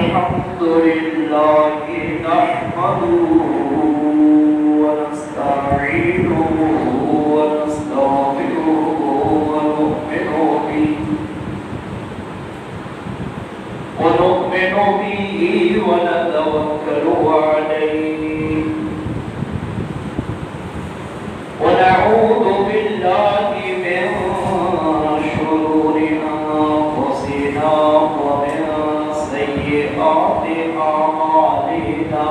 الحمد لله نحمده ونستعينه ونستغفره ونؤمن به ونتوكل عليه ونعوذ بالله من شرور أنفسنا ومن سيئات أعمالنا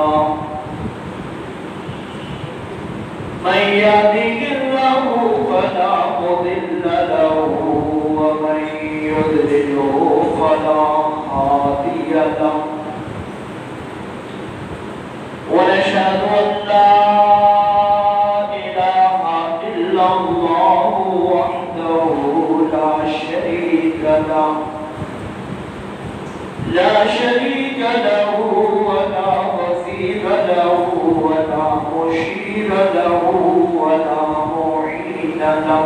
من يهده الله فلا مضل له ومن يضلله فلا هادي له ونشهد أن لا إله إلا الله وحده لا شريك له ولا وزير له ولا مشير له ولا معين له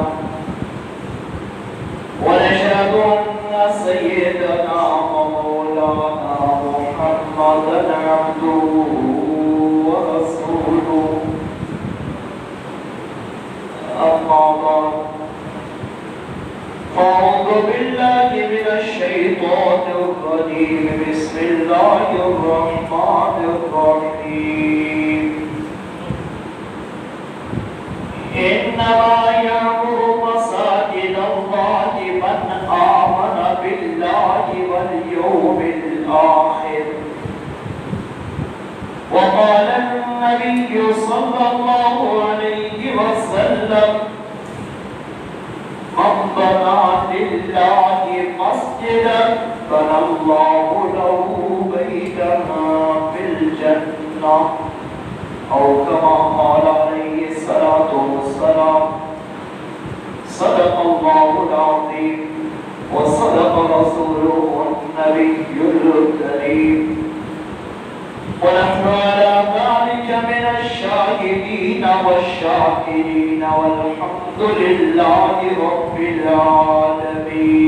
ونشهد أن سيدنا ومولانا محمدا عبده ورسوله أما بعد أعوذ بالله من الشيطان الرجيم بسم الله الرحمن الرحيم إنما يعمر مساجد الله من آمن بالله واليوم الآخر وقال النبي صلى الله عليه وسلم من بنى لله مسجدا بنى الله له بيتا في الجنة أو كما قال عليه الصلاة والسلام صدق الله العظيم وصدق رسوله النبي الكريم ونحن على ذلك من الشاهدين والشاكرين والحمد لله رب العالمين.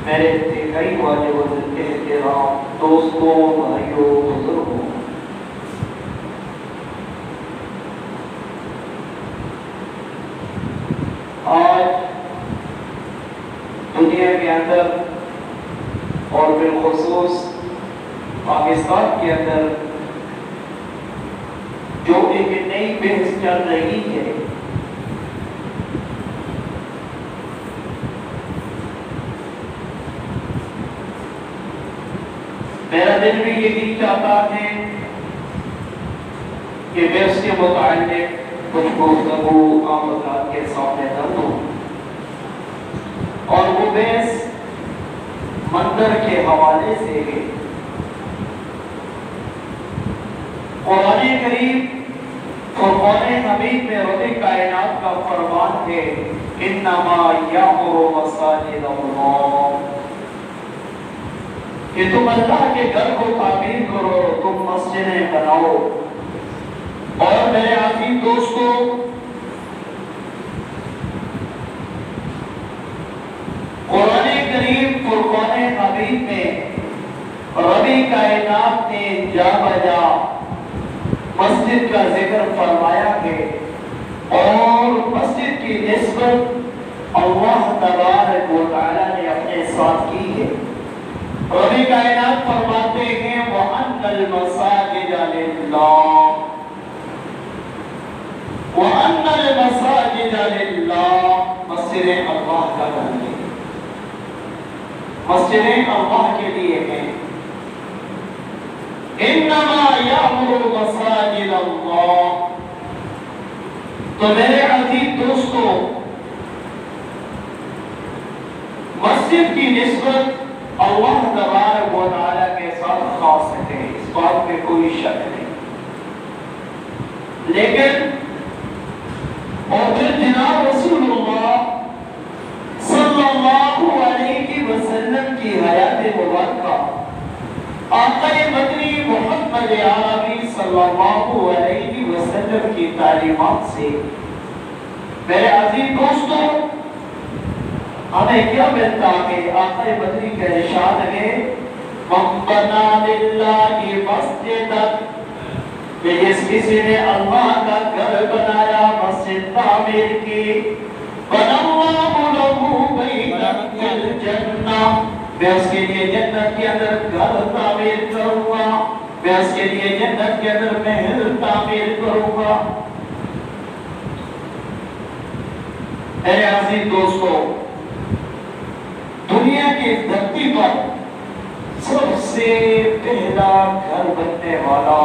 میرے انتہائی واجب الاحترام دوستوں بھائیوں بزرگوں، آج دنیا کے اندر اور بالخصوص پاکستان کے اندر جو ایک نئی بحث چل رہی ہے، میرا دل بھی یہی چاہتا ہے کہ میں اس کے متعلق کچھ گفتگو آپ حضرات کے سامنے کر دوں، اور وہ بحث منظر کے حوالے سے ہے۔ قرآن کریم فرقان حمید میں رب کائنات کا فرمان ہے انما یامر مساجد اللہ، کہ تم اللہ کے گھر کو تعمیر کرو، تم مسجدیں بناؤ۔ اور میرے عزیز دوستو، قرآن کریم فرقان حمید میں رب کائنات نے جا بجا مسجد کا ذکر فرمایا ہے، اور مسجد کی نسبت اللہ تبارک و تعالی نے اپنے ساتھ کی ہے۔ رب کائنات فرماتے ہیں وَأَنَّ الْمَسَاجِدَ لِلَّهِ، وَأَنَّ الْمَسَاجِدَ لِلَّهِ، مسجدیں اللہ کا گھر ہے، مسجدیں اللہ کے لیے ہیں۔ انما یامر مساجد اللہ، تو میرے عزیز دوستو، مسجد کی نسبت اللہ تبارک و تعالیٰ کے ساتھ خاص ہے، اس بات میں کوئی شک نہیں۔ لیکن اور پھر جناب رسول اللہ صلی اللہ علیہ وسلم کی حیات مبارکہ، آقا مدنی محمد عربی صلی اللہ علیہ وسلم کی تعلیمات سے میرے عزیز دوستوں، ہمیں کیا ملتا ہے؟ آقا بدری کا ارشاد ہے من بنا للہ مسجدن، کہ جس کسی نے اللہ کا گھر بنایا، مسجد تعمیر کی، بنا اللہ لہ بیتا فی الجنہ، میں اس کے لیے جنت کے اندر گھر تعمیر کروں گا، میں اس کے لیے جنت کے اندر محل تعمیر کروں گا۔ میرے عزیز دوستو، دنیا کی دھرتی پر سب سے پہلا گھر بننے والا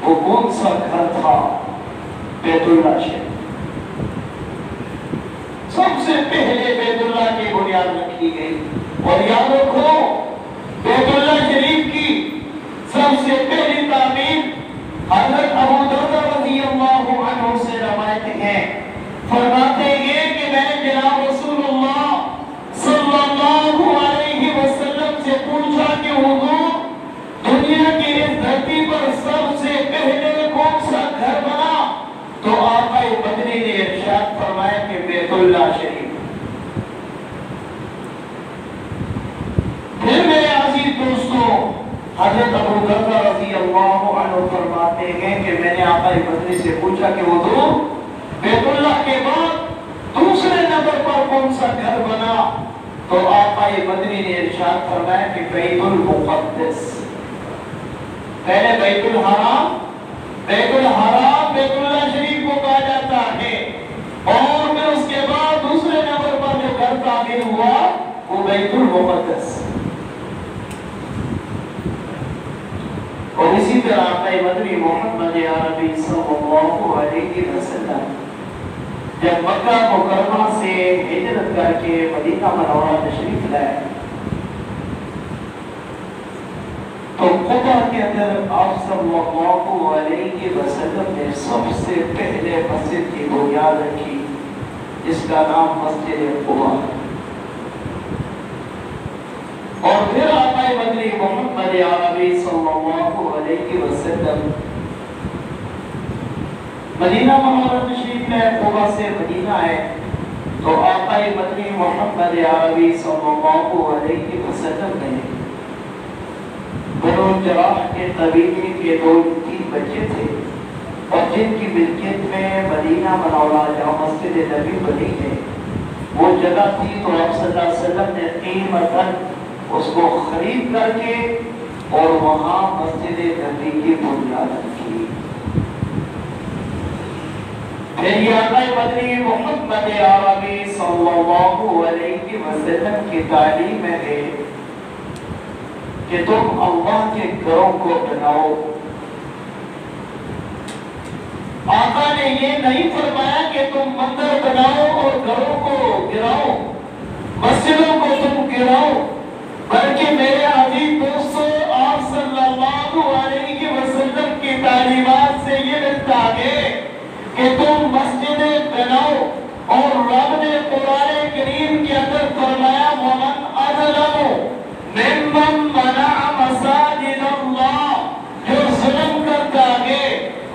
وہ کون سا گھر تھا؟ بیت اللہ شریف۔ سب سے پہلے بیت اللہ کی بنیاد رکھی گئی، اور یاد رکھو بیت اللہ شریف کی سب سے پہلی تعمیر حضرت ابو دردہ رضی اللہ عنہ سے روایت ہے، فرماتے ہیں کہ میں نے جناب رسول اللہ صلی اللہ علیہ وسلم سے پوچھا کہ حضور دنیا کی اس دھرتی پر سب سے پہلے کون سا گھر بنا؟ تو آقا مدنی نے ارشاد فرمایا کہ بیت اللہ شریف۔ پھر میرے عزیز دوستو، حضرت ابو دردہ رضی اللہ عنہ فرماتے ہیں کہ میں نے آقا مدنی سے پوچھا کہ حضور بیت اللہ کے بعد دوسرے نمبر پر کون سا گھر بنا؟ تو آقا مدنی نے ارشاد فرمایا کہ بیت المقدس۔ پہلے بیت الحرام، بیت الحرام بیت اللہ شریف کو کہا جاتا ہے، اور پھر اس کے بعد دوسرے نمبر پر جو گھر تعمیر ہوا وہ بیت المقدس۔ اور اسی طرح آقا مدنی محمد عربی صلی اللہ علیہ وسلم جب مکہ مکرمہ سے ہجرت کر کے مدینہ منورہ تشریف لائے تو قبا کے اندر آپ صلی اللہ علیہ وسلم نے سب سے پہلے مسجد کی بنیاد رکھی، جس کا نام مسجد قبا ہے۔ اور پھر آقا مدنی محمد عربی صلی اللہ علیہ وسلم مدینہ منورہ تشریف لائے، قبا سے مدینہ ہے، تو آقا مدنی محمد عربی صلی اللہ علیہ وسلم نے بنو جراح کے قبیلے کے 2-3 بچے تھے، اور جن کی ملکیت میں مدینہ منورہ جہاں مسجد نبی بنی ہے وہ جگہ تھی، تو آپ صلی اللہ علیہ وسلم نے قیمتاً اس کو خرید کر کے اور وہاں مسجد نبی کی بنیاد رکھی۔ پھر یہ آقا مدنی محمد عربی صلی اللہ علیہ وسلم کی تعلیم ہے کہ تم اللہ کے گھروں کو بناؤ۔ آقا نے یہ نہیں فرمایا کہ تم مندر بناؤ اور گھروں کو گراؤ، مسجدوں کو تم گراؤ، بلکہ میرے عزیز دوستو آپ صلی اللہ علیہ وسلم کی تعلیمات سے یہ ملتا ہے کہ تم مسجدیں بناؤ، اور رب نے قرآن کریم کے اندر فرمایا وَمَنْ أَظْلَمُ مِمَّنْ مَنَعَ مَسَاجِدَ اللَّهِ، جو ظلم کرتا ہے،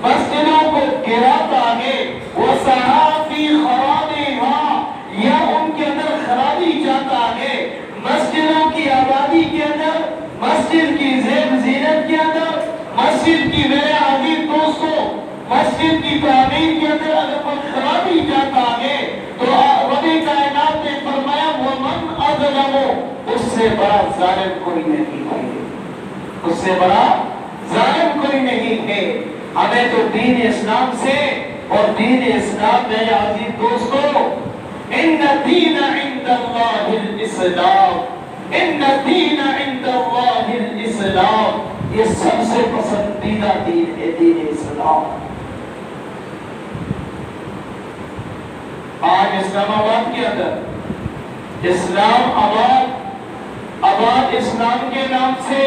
مسجدوں کو گراتا ہے، وَسَعَىٰ فِي خَرَابِهَا، یا ان کے اندر خرابی چاہتا ہے، مسجدوں کی آبادی کے اندر، مسجد کی زیب زینت کے اندر، مسجد کی میرے عزیز دوستوں مسجد کی تعمیر کے اندر اگر کوئی خرابی چاہتا ہے تو رب کائنات نے فرمایا وَمَنْ أَظْلَمُ، اس سے بڑا ظالم کوئی نہیں ہے، اس سے بڑا ظالم کوئی نہیں ہے۔ ہمیں تو دین اسلام سے، اور دین اسلام میں عزیز دوستو ان الدین عند اللہ الاسلام، ان الدین عند اللہ الاسلام، یہ سب سے پسندیدہ دین ہے، دین اسلام۔ آج اسلام آباد کے اندر اسلام آباد اسلام کے نام سے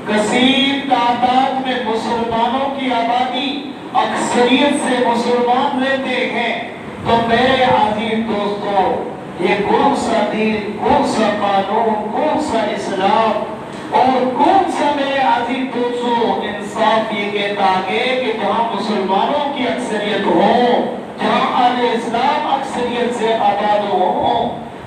کثیر تعداد میں مسلمانوں کی آبادی، اکثریت سے مسلمان رہتے ہیں، تو میرے عزیز دوستو یہ کون سا دین، کون سا قانون، کون سا اسلام، اور کون سا میرے عزیز دوستو انصاف یہ کہتا ہے کہ جہاں مسلمانوں کی اکثریت ہو، جہاں اہل اسلام اکثریت سے آباد ہو،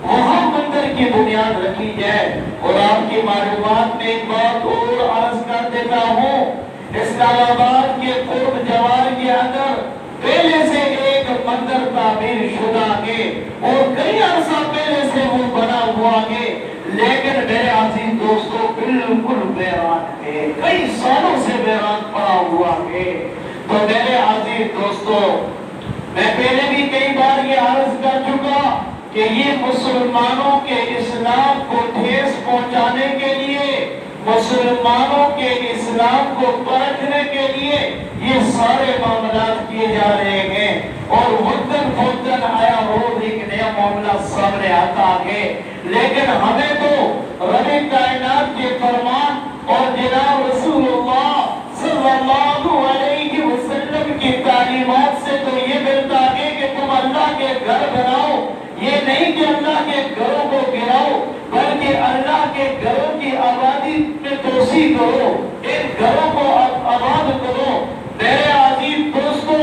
وہاں مندر کی بنیاد رکھی جائے۔ اور آپ کی معلومات میں ایک بات اور عرض کر دیتا ہوں، اسلام آباد کے قرب جوار کے اندر پہلے سے ایک مندر تعمیر شدہ ہے اور کئی عرصہ پہلے سے وہ بنا ہوا ہے، لیکن میرے عزیز دوستو بالکل ویران ہے، کئی سالوں سے ویران پڑا ہوا ہے۔ تو میرے عزیز دوستو، میں پہلے بھی کئی بار یہ عرض کر چکا کہ یہ مسلمانوں کے اسلام کو ٹھیس پہنچانے کے لیے، مسلمانوں کے اسلام کو پرکھنے کے لیے یہ سارے معاملات کیے جا رہے ہیں، اور وقتاً فوقتاً آیا روز ایک نیا معاملہ سامنے آتا ہے، لیکن ہمیں تو رب کائنات کے فرمان اور جناب رسول اللہ صلی اللہ علیہ وسلم کی تعلیمات سے تو یہ ملتا ہے کہ تم اللہ کے گھر بناؤ، یہ نہیں کہ اللہ کے گھروں کو گراؤ، بلکہ اللہ کے گھروں کی آبادی میں توسیع کرو، ان گھروں کو آباد کرو۔ میرے عزیز دوستو،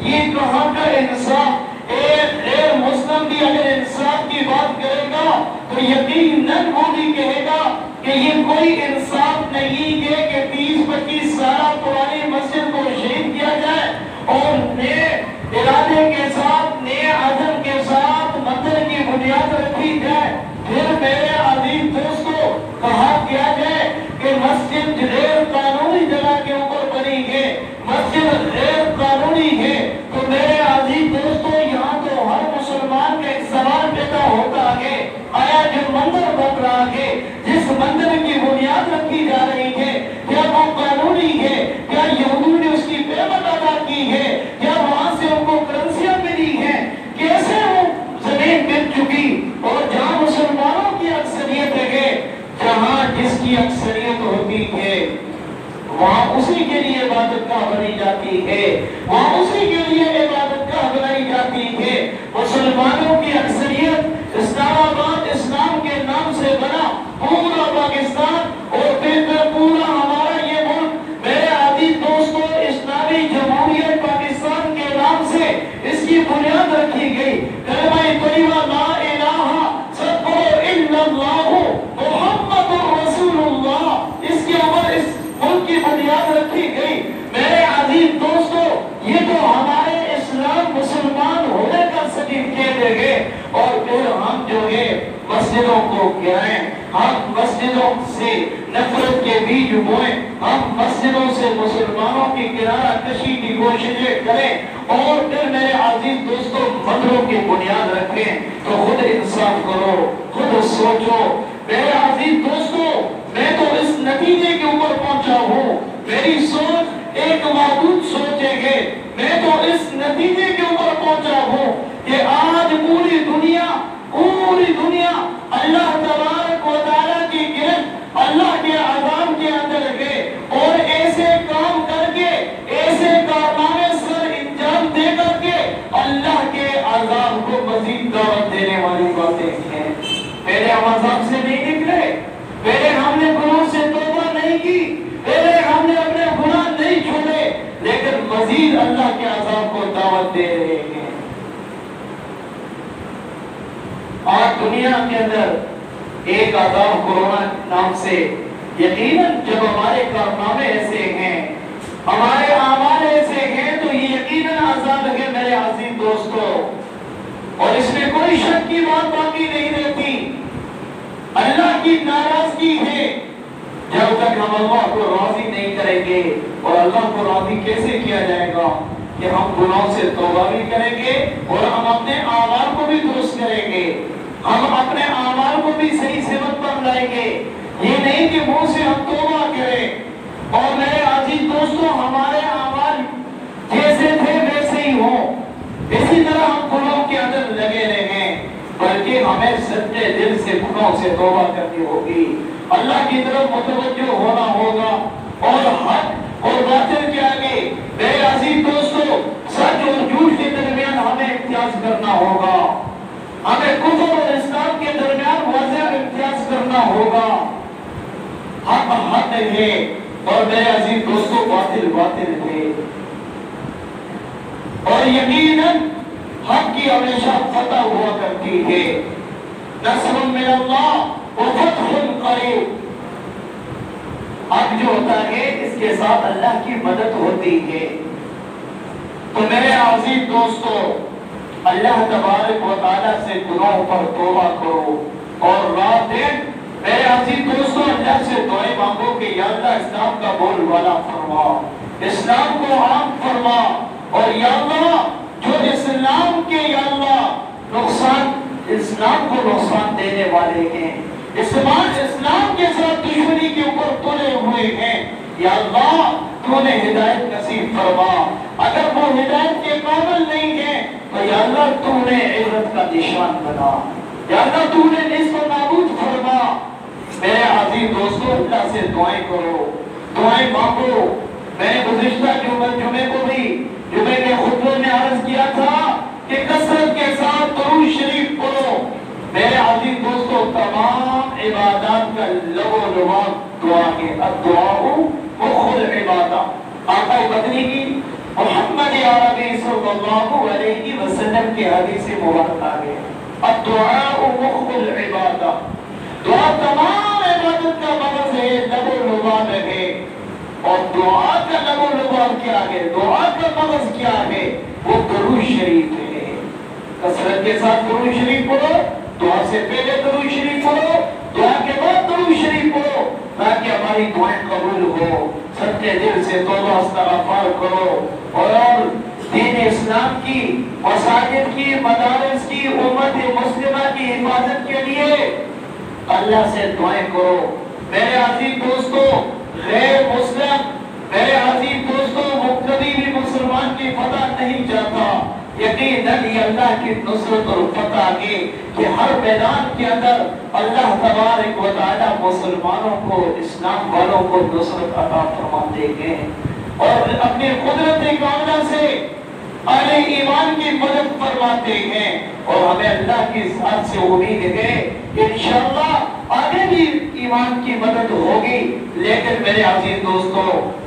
یہ کہاں کا انصاف؟ ایک غیر مسلم بھی اگر انصاف کی بات کرے گا تو یقیناً وہ بھی کہے گا کہ یہ کوئی انصاف نہیں ہے کہ 30-25 سالہ پرانی مسجد کو شہید کیا جائے اور نئے ارادے کے ساتھ، نئے عزم کے ساتھ مندر کی بنیاد رکھی جائے۔ پھر میرے عزیز دوستو کہا کیا جائے کہ مسجد غیر قانونی جگہ کے اوپر بنی ہے، مسجد غیر قانونی ہے۔ تو میرے عزیز دوستو، یہاں تو ہر مسلمان کا ایک سوال پیدا ہوتا ہے، آیا جو مندر بن رہا ہے، جس مندر کی بنیاد رکھی جا رہی ہے، کیا وہ قانونی ہے؟ کیا یہودیوں نے اس کی پیمنٹ ادا کی ہے؟ کیا وہاں سے ان کو کرنسیاں ملی ہیں؟ کیسے وہ زمین مل چکی؟ اور جہاں مسلمانوں کی اکثریت ہے، جہاں جس کی اکثریت ہوتی ہے وہاں اسی کے لیے عبادت گاہ بنی جاتی ہے، وہاں اسی کے لیے عبادت گاہ بنائی جاتی ہے۔ مسلمانوں کی اکثریت اسلام آباد اسلام کے نام سے بنا، پورا پاکستان اور پھر پورا ہمارا یہ ملک، میرے عزیز دوستو، اسلامی جمہوریت پاکستان کے نام سے اس کی بنیاد رکھی گئی۔ کلمہ طیبہ لا الہ الا اللہ محمد رسول اللہ، اس کے اوپر اس ملک کی بنیاد رکھی گئی۔ میرے عزیز دوستو، یہ تو ہمارے اسلام مسلمان ہونے کا سرٹیفکیٹ ہے، اور پھر ہم جو ہے مسجدوں کو گرائیں، ہم مسجدوں سے نفرت کے بیج بوئیں، ہم مسجدوں سے مسلمانوں کی کنارہ کشی کی کوششیں کریں، اور پھر میرے عزیز دوستو مندروں کی بنیاد رکھیں۔ تو خود انصاف کرو، خود سوچو۔ میرے عزیز دوستو، میں تو اس نتیجے کے اوپر پہنچا ہوں، میری سوچ ایک محدود سوچ ہے، میں تو اس نتیجے کے اوپر پہنچا ہوں کہ آج پوری دنیا اللہ تبارک و تعالیٰ کی گرفت، اللہ کے عذاب کے اندر ہے، اور ایسے کام کر کے، ایسے کارنامے سر انجام دے کر کے اللہ کے عذاب کو مزید دعوت دینے والی باتیں ہیں۔ پہلے ہم عذاب سے نہیں نکلے، پہلے ہم نے گناہ سے توبہ نہیں کی، پہلے ہم نے اپنے گناہ نہیں چھوڑے، لیکن مزید اللہ کے عذاب کو دعوت دے رہے ہیں۔ آج دنیا کے اندر ایک عذاب کورونا نام سے، یقیناً جب ہمارے کارنامے ایسے ہیں، ہمارے اعمال ایسے ہیں، تو یہ یقیناً عذاب ہے میرے عزیز دوستو، اور اس میں کوئی شک کی بات باقی نہیں رہتی۔ اللہ کی ناراضگی ہے، جب تک ہم اللہ کو راضی نہیں کریں گے، اور اللہ کو راضی کیسے کیا جائے گا؟ کہ ہم گناہوں سے توبہ بھی کریں گے اور ہم اپنے اعمال کو بھی درست کریں گے، ہم اپنے اعمال کو بھی صحیح سمت پر لائیں گے۔ یہ نہیں کہ منہ سے ہم توبہ کریں اور میرے عزیز دوستو ہمارے اعمال جیسے تھے ویسے ہی ہوں، اسی طرح ہم گناہوں کے اندر لگے رہیں، بلکہ ہمیں سچے دل سے گناہوں سے توبہ کرنی ہوگی، اللہ کی طرف متوجہ ہونا ہوگا، اور حق اور باطل کے آگے میرے عزیز دوستو سچ اور جھوٹ کے درمیان ہمیں امتیاز کرنا ہوگا، ہمیں کفر اور اسلام کے درمیان واضح امتیاز کرنا ہوگا۔ حق حق ہے اور میرے عزیز دوستو باطل باطل ہے، اور یقیناً حق کی ہمیشہ فتح ہوا کرتی ہے۔ نصر من اللہ وفتح قریب۔ اب جو ہوتا ہے اس کے ساتھ اللہ کی مدد ہوتی ہے۔ تو میرے عزیز دوستو، اللہ تبارک و تعالیٰ سے گناہوں پر توبہ کرو، اور رات دن میرے عزیز دوستو اللہ سے دعائیں مانگو کہ یا اللہ اسلام کا بول والا فرما، اسلام کو عام فرما، اور یا اللہ جو اسلام کے یا اللہ اسلام کو نقصان دینے والے ہیں، اسلام کے ساتھ دشمنی کے اوپر تلے ہوئے ہیں، یا اللہ تو نے ہدایت نصیب فرما۔ اگر وہ ہدایت کے قابل نہیں ہے تو یا اللہ تو نے عبرت کا نشان بنا، یا اللہ تو نے نصف و نابود فرما۔ میرے عزیز دوستو اللہ سے دعائیں کرو، دعائیں مانگو۔ میں نے گزشتہ جمعے کو بھی جمعے کے خطبے میں عرض کیا تھا کہ کثرت کے ساتھ درود شریف پڑھو۔ میرے عزیز دوستو تمام عبادات کا لب و لباب دعا ہے، الدعاء مخ العبادات۔ آقا مدنی کی محمد عربی صلی اللہ علیہ وسلم کے حدیث مبارکہ ہے، الدعاء مخ العبادات۔ دعا تمام عبادت کا مغز ہے، لب و لباب ہے، اور دعا کا لب و لباب کیا ہے، دعا کا مغز کیا ہے، وہ درود شریف ہے۔ کثرت کے ساتھ درود شریف پڑھو، دعا سے پہلے درود شریف پڑھو، دعا کے بعد درود شریف پڑھو، تاکہ ہماری دعائیں قبول ہو۔ سچے دل سے توبہ استغفار کرو، اور دین اسلام کی، مساجد کی، مدارس کی، امت مسلمہ کی حفاظت کے لیے اللہ سے دعائیں کرو۔ میرے عزیز دوستو غیر مسلم، میرے عزیز دوستو کبھی بھی مسلمان کی فتح نہیں چاہتا۔ یقیناً یہ اللہ کی نصرت اور فتح ہے کہ ہر میدان کے اندر اللہ تبارک و تعالی مسلمانوں کو، اسلام والوں کو نصرت عطا فرماتے ہیں، اور اپنی قدرت کاملہ سے اہل ایمان کی مدد فرماتے ہیں۔ اور ہمیں اللہ کی ذات سے امید ہے کہ انشاءاللہ آگے بھی ایمان کی مدد ہوگی۔ لیکن میرے عزیز دوستو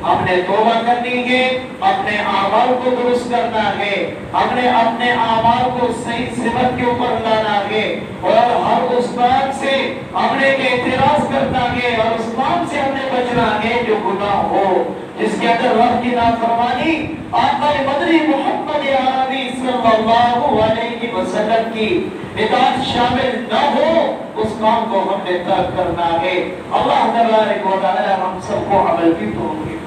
ہم نے توبہ کرنی ہے، اپنے اعمال کو درست کرنا ہے، ہم نے اپنے اعمال کو صحیح سمت کے اوپر لانا ہے، اور ہر اس بات سے ہم نے اعتراض کرنا ہے، اور اس بات سے ہم نے بچنا ہے جو گناہ ہو، جس کے اندر رب کی نافرمانی، آقا مدنی محمد عربی صلی اللہ علیہ وسلم کی اطاعت شامل نہ ہو، اس کام کو ہم نے ترک کرنا ہے۔ اللہ تبارک و تعالی ہم سب کو عمل کی توفیق